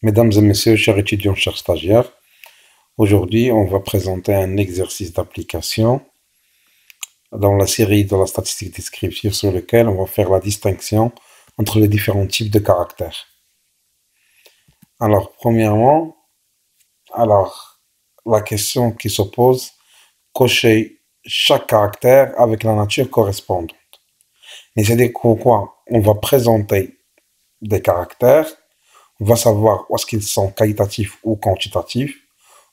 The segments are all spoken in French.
Mesdames et messieurs, chers étudiants, chers stagiaires, aujourd'hui on va présenter un exercice d'application dans la série de la statistique descriptive sur lequel on va faire la distinction entre les différents types de caractères. Alors, premièrement, la question qui s'oppose, cocher chaque caractère avec la nature correspondante. Et c'est-à-dire quoi? On va présenter des caractères, on va savoir est-ce qu'ils sont qualitatifs ou quantitatifs,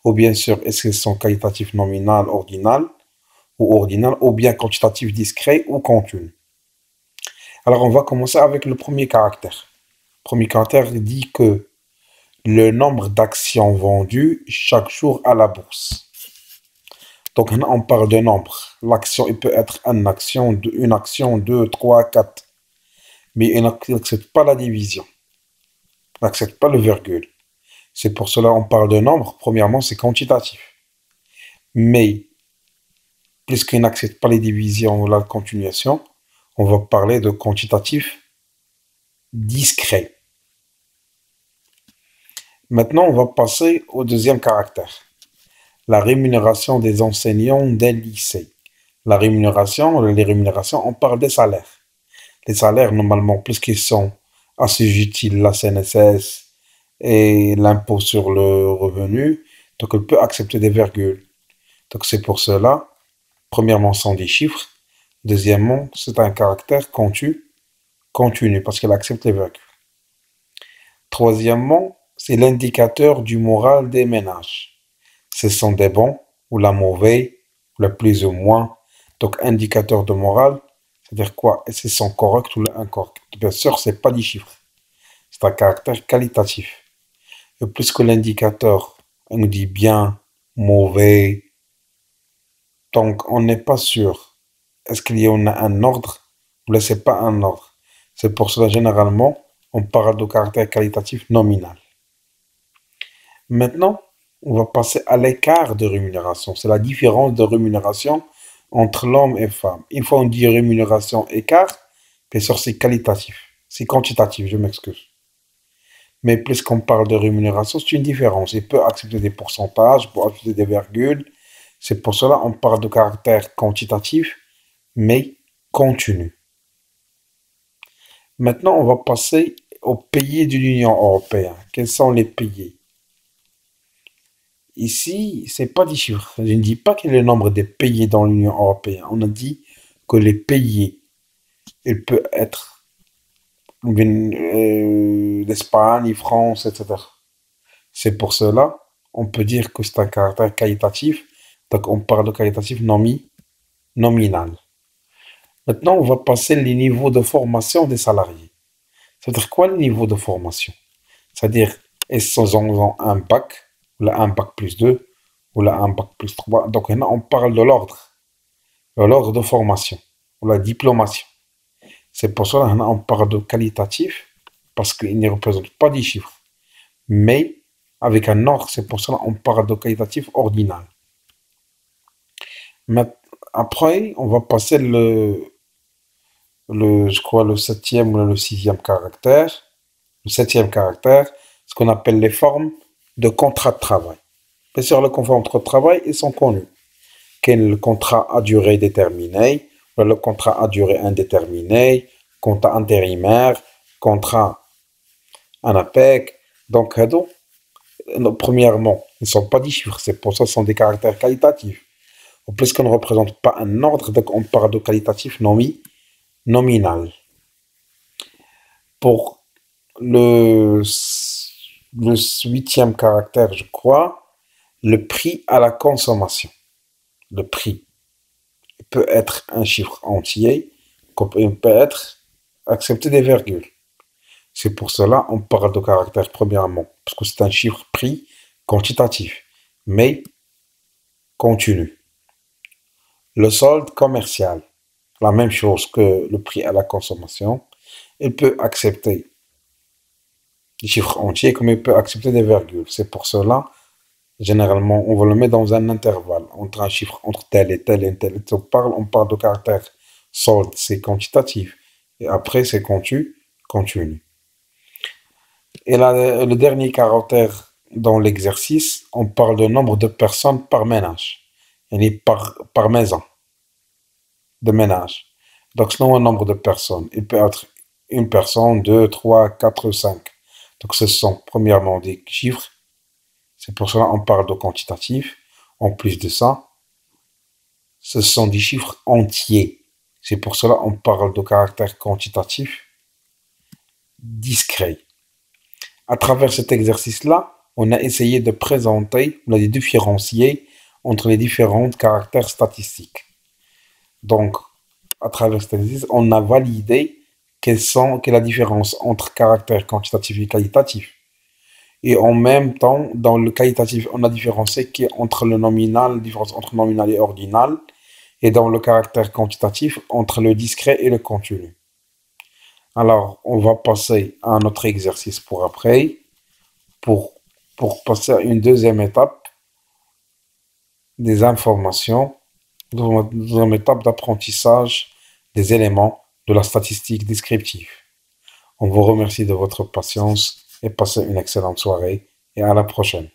ou bien sûr est-ce qu'ils sont qualitatifs nominal, ordinal, ou bien quantitatif discret ou continu. Alors on va commencer avec le premier caractère. Le premier caractère dit que le nombre d'actions vendues chaque jour à la bourse. Donc on parle de nombre. L'action, il peut être une action, deux, trois, quatre. Mais il n'accepte pas la division. Il n'accepte pas le virgule. C'est pour cela qu'on parle de nombre. Premièrement, c'est quantitatif. Mais, puisqu'il n'accepte pas les divisions ou la continuation, on va parler de quantitatif discret. Maintenant, on va passer au deuxième caractère. La rémunération des enseignants des lycées. Les rémunérations, on parle des salaires. Les salaires, normalement, puisqu'ils sont assujettis à la CNSS et l'impôt sur le revenu, donc il peut accepter des virgules. Donc c'est pour cela, premièrement, ce sont des chiffres. Deuxièmement, c'est un caractère continu, parce qu'il accepte les virgules. Troisièmement, c'est l'indicateur du moral des ménages. Ce sont des bons, ou la mauvaise, ou la plus ou moins. Donc, indicateur de morale, c'est-à-dire quoi? Est-ce qu'ils sont corrects ou incorrects? Bien sûr, c'est pas des chiffres. C'est un caractère qualitatif. Et plus que l'indicateur, on nous dit bien, mauvais, donc on n'est pas sûr. Est-ce qu'il y en a un ordre ou là c'est pas un ordre? C'est pour cela généralement on parle de caractère qualitatif nominal. Maintenant, on va passer à l'écart de rémunération. C'est la différence de rémunération entre l'homme et femme. Une fois on dit rémunération écart, bien sûr c'est qualitatif. C'est quantitatif, je m'excuse. Mais puisqu'on parle de rémunération, c'est une différence. Il peut accepter des pourcentages, peut accepter des virgules. C'est pour cela qu'on parle de caractère quantitatif, mais continu. Maintenant, on va passer aux pays de l'Union européenne. Quels sont les pays? Ici, c'est pas des chiffres. Je ne dis pas quel est le nombre des pays dans l'Union européenne. On a dit que les pays, il peut être l'Espagne, France, etc. C'est pour cela, on peut dire que c'est un caractère qualitatif. Donc, on parle de qualitatif nominal. Maintenant, on va passer les niveaux de formation des salariés. C'est-à-dire quoi le niveau de formation? C'est-à-dire, est-ce qu'ils ont un bac, ou là un bac plus 2 ou là un bac plus 3. Donc, là, on parle de l'ordre de formation, ou la diplomation. C'est pour cela qu'on parle de qualitatif, parce qu'il ne représente pas des chiffres. Mais, avec un ordre, c'est pour cela qu'on parle de qualitatif ordinal. Après, on va passer je crois, le septième ou le sixième caractère. Le septième caractère, ce qu'on appelle les formes de contrat de travail. Bien sûr, les contrats de travail, ils sont connus. Quel est le contrat à durée déterminée, le contrat à durée indéterminée, contrat intérimaire, contrat en APEC. Donc, premièrement, ils ne sont pas des chiffres, c'est pour ça que ce sont des caractères qualitatifs. Puisqu'on ne représente pas un ordre, donc on parle de qualitatif nominal. Pour le, le huitième caractère, je crois, le prix à la consommation. Le prix peut être un chiffre entier, comme il peut être accepté des virgules. C'est pour cela on parle de caractère premièrement, parce que c'est un chiffre prix quantitatif, mais continu. Le solde commercial, la même chose que le prix à la consommation, il peut accepter des chiffres entiers comme il peut accepter des virgules. C'est pour cela, généralement, on va le mettre dans un intervalle entre un chiffre entre tel et tel et tel. On parle de caractère solde, c'est quantitatif. Et après, c'est continu. Et là, le dernier caractère dans l'exercice, on parle de nombre de personnes par ménage. Et par maison de ménage. Donc, selon un nombre de personnes, il peut être une personne, deux, trois, quatre, cinq. Donc, ce sont premièrement des chiffres. C'est pour cela qu'on parle de quantitatif. En plus de ça, ce sont des chiffres entiers. C'est pour cela qu'on parle de caractère quantitatif discret. À travers cet exercice-là, on a essayé de présenter, on a différencier entre les différents caractères statistiques. Donc, à travers cet exercice, on a validé quelle est la différence entre caractère quantitatif et qualitatif. Et en même temps, dans le qualitatif, on a différencié entre le nominal, différence entre nominal et ordinal, et dans le caractère quantitatif, entre le discret et le continu. Alors, on va passer à un autre exercice pour après, pour, pour passer à une deuxième étape des informations, deuxième étape d'apprentissage des éléments de la statistique descriptive. On vous remercie de votre patience et passez une excellente soirée et à la prochaine.